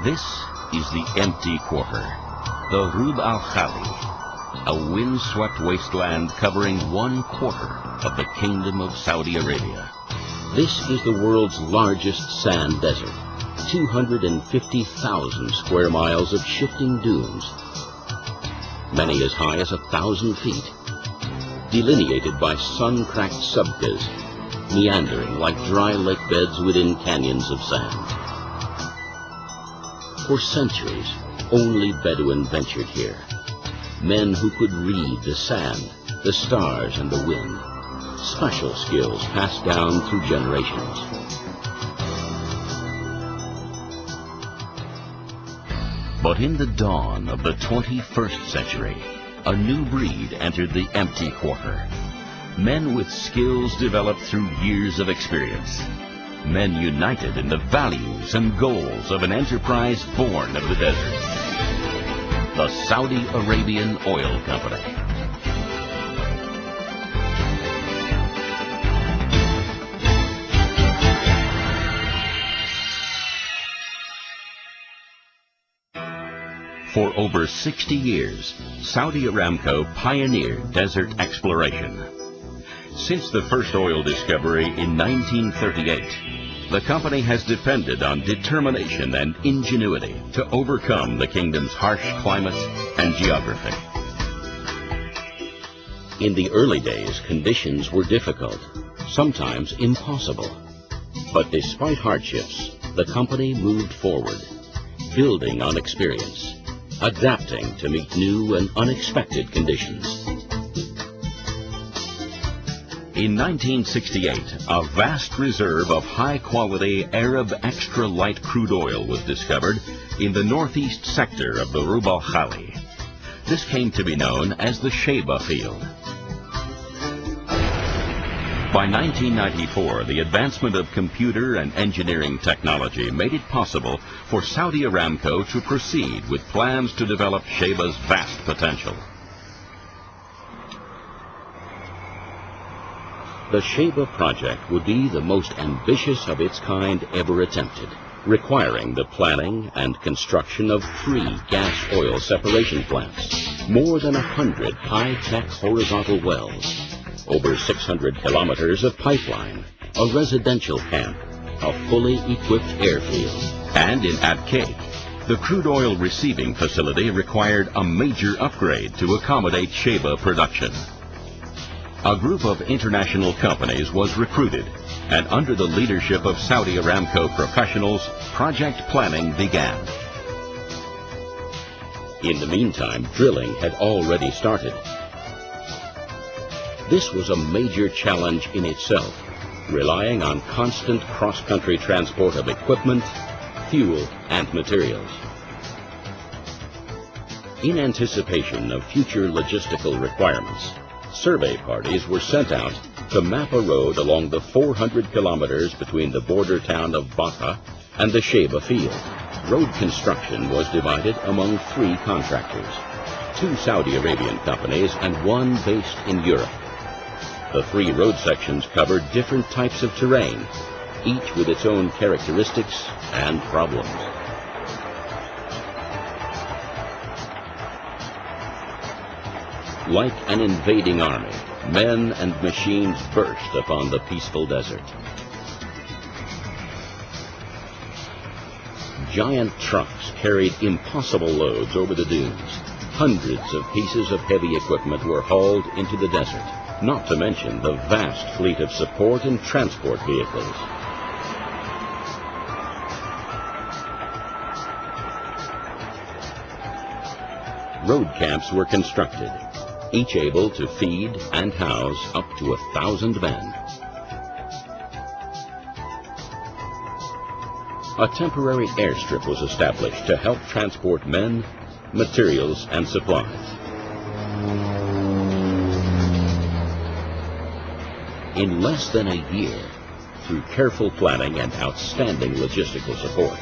This is the empty quarter, the Rub al-Khali, a wind-swept wasteland covering 1/4 of the Kingdom of Saudi Arabia. This is the world's largest sand desert, 250,000 square miles of shifting dunes, many as high as 1,000 feet, delineated by sun-cracked sabkhas, meandering like dry lake beds within canyons of sand. For centuries, only Bedouin ventured here. Men who could read the sand, the stars, and the wind. Special skills passed down through generations. But in the dawn of the 21st century, a new breed entered the empty quarter. Men with skills developed through years of experience. Men united in the values and goals of an enterprise born of the desert. The Saudi Arabian Oil Company. For over 60 years, Saudi Aramco pioneered desert exploration. Since the first oil discovery in 1938, the company has depended on determination and ingenuity to overcome the kingdom's harsh climate and geography. In the early days, conditions were difficult, sometimes impossible. But despite hardships, the company moved forward, building on experience, adapting to meet new and unexpected conditions. In 1968, a vast reserve of high-quality Arab extra-light crude oil was discovered in the northeast sector of the Rub al-Khali. This came to be known as the Saybah field. By 1994, the advancement of computer and engineering technology made it possible for Saudi Aramco to proceed with plans to develop Saybah's vast potential. The saybah project would be the most ambitious of its kind ever attempted, requiring the planning and construction of 3 gas-oil separation plants, more than 100 high-tech horizontal wells, over 600 kilometers of pipeline, a residential camp, a fully equipped airfield. And in Abqaiq, the crude oil receiving facility required a major upgrade to accommodate saybah production. A group of international companies was recruited, and under the leadership of Saudi Aramco professionals, project planning began. In the meantime, drilling had already started. This was a major challenge in itself, relying on constant cross-country transport of equipment, fuel, and materials. In anticipation of future logistical requirements, survey parties were sent out to map a road along the 400 kilometers between the border town of Baka and the Saybah field. Road construction was divided among 3 contractors, 2 Saudi Arabian companies and 1 based in Europe. The 3 road sections covered different types of terrain, each with its own characteristics and problems. Like an invading army, men and machines burst upon the peaceful desert. Giant trucks carried impossible loads over the dunes. Hundreds of pieces of heavy equipment were hauled into the desert, not to mention the vast fleet of support and transport vehicles. Road camps were constructed, each able to feed and house up to 1,000 men. A temporary airstrip was established to help transport men, materials, and supplies. In less than a year, through careful planning and outstanding logistical support,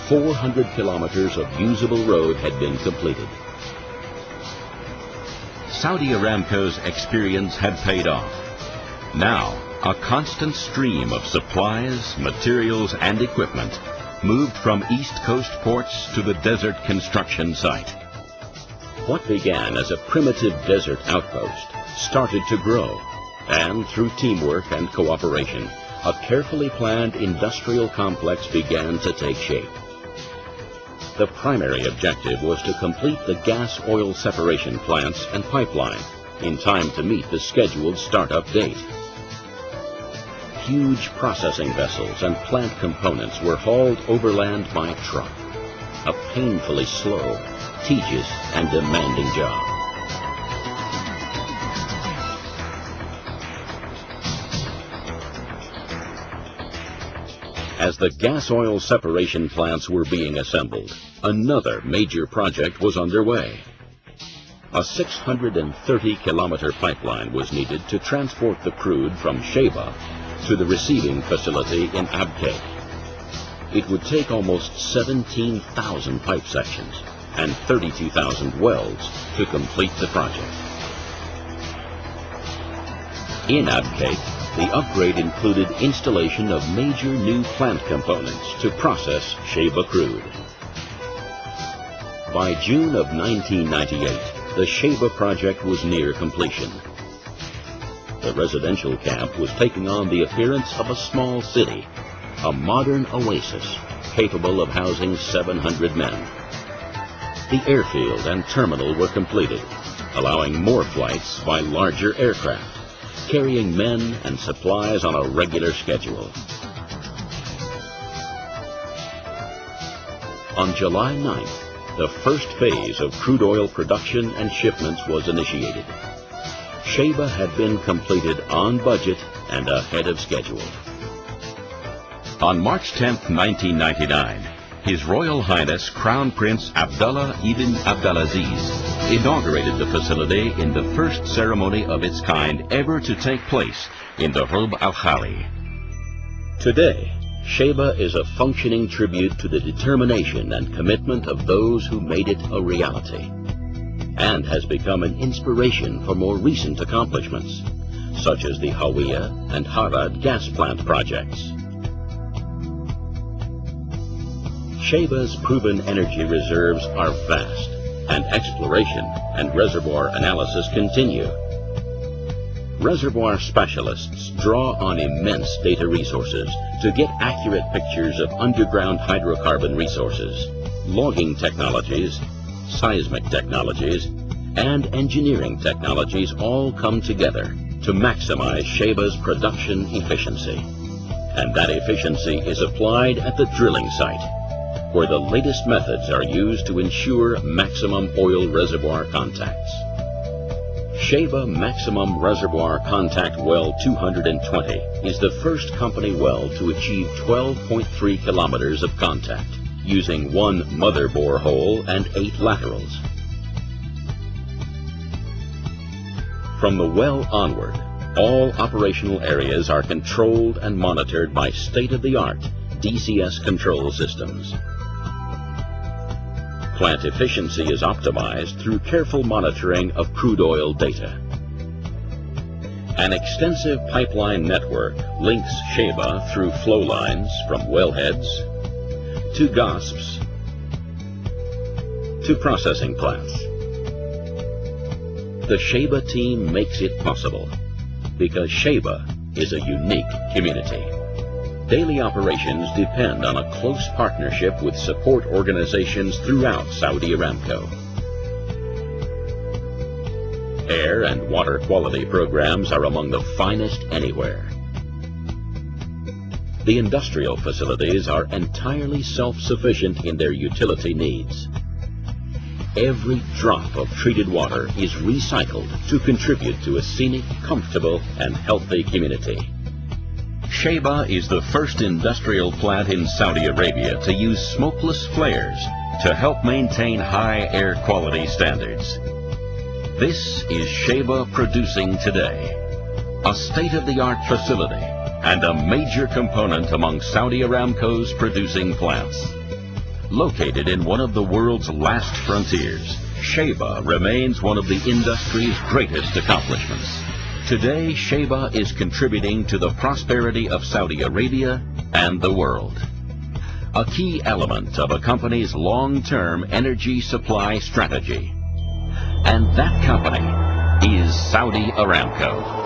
400 kilometers of usable road had been completed. Saudi Aramco's experience had paid off. Now, a constant stream of supplies, materials, and equipment moved from East Coast ports to the desert construction site. What began as a primitive desert outpost started to grow, and through teamwork and cooperation, a carefully planned industrial complex began to take shape. The primary objective was to complete the gas-oil separation plants and pipeline in time to meet the scheduled startup date. Huge processing vessels and plant components were hauled overland by truck, a painfully slow, tedious, and demanding job. As the gas-oil separation plants were being assembled, another major project was underway. A 630-kilometer pipeline was needed to transport the crude from Saybah to the receiving facility in Abqaiq. It would take almost 17,000 pipe sections and 32,000 welds to complete the project. In Abqaiq, the upgrade included installation of major new plant components to process saybah crude. By June of 1998, the Saybah project was near completion. The residential camp was taking on the appearance of a small city, a modern oasis capable of housing 700 men. The airfield and terminal were completed, allowing more flights by larger aircraft, carrying men and supplies on a regular schedule. On July 9th, the first phase of crude oil production and shipments was initiated. Saybah had been completed on budget and ahead of schedule. On March 10, 1999, His Royal Highness Crown Prince Abdullah ibn Abdulaziz inaugurated the facility in the first ceremony of its kind ever to take place in the Rub Al Khali. Today, Saybah is a functioning tribute to the determination and commitment of those who made it a reality, and has become an inspiration for more recent accomplishments, such as the Hawiyah and Harad gas plant projects. Saybah's proven energy reserves are vast, and exploration and reservoir analysis continue. Reservoir specialists draw on immense data resources to get accurate pictures of underground hydrocarbon resources. Logging technologies, seismic technologies, and engineering technologies all come together to maximize Saybah's production efficiency. And that efficiency is applied at the drilling site, where the latest methods are used to ensure maximum oil reservoir contacts. Saybah Maximum Reservoir Contact Well 220 is the first company well to achieve 12.3 kilometers of contact, using one mother bore hole and 8 laterals. From the well onward, all operational areas are controlled and monitored by state-of-the-art DCS control systems. Plant efficiency is optimized through careful monitoring of crude oil data. An extensive pipeline network links Saybah through flow lines from wellheads to GOSPs to processing plants. The Saybah team makes it possible because Saybah is a unique community. Daily operations depend on a close partnership with support organizations throughout Saudi Aramco. Air and water quality programs are among the finest anywhere. The industrial facilities are entirely self-sufficient in their utility needs. Every drop of treated water is recycled to contribute to a scenic, comfortable, and healthy community. Saybah is the first industrial plant in Saudi Arabia to use smokeless flares to help maintain high air quality standards. This is Saybah producing today, a state-of-the-art facility and a major component among Saudi Aramco's producing plants. Located in one of the world's last frontiers, Saybah remains one of the industry's greatest accomplishments. Today, Saybah is contributing to the prosperity of Saudi Arabia and the world. a key element of a company's long-term energy supply strategy. And that company is Saudi Aramco.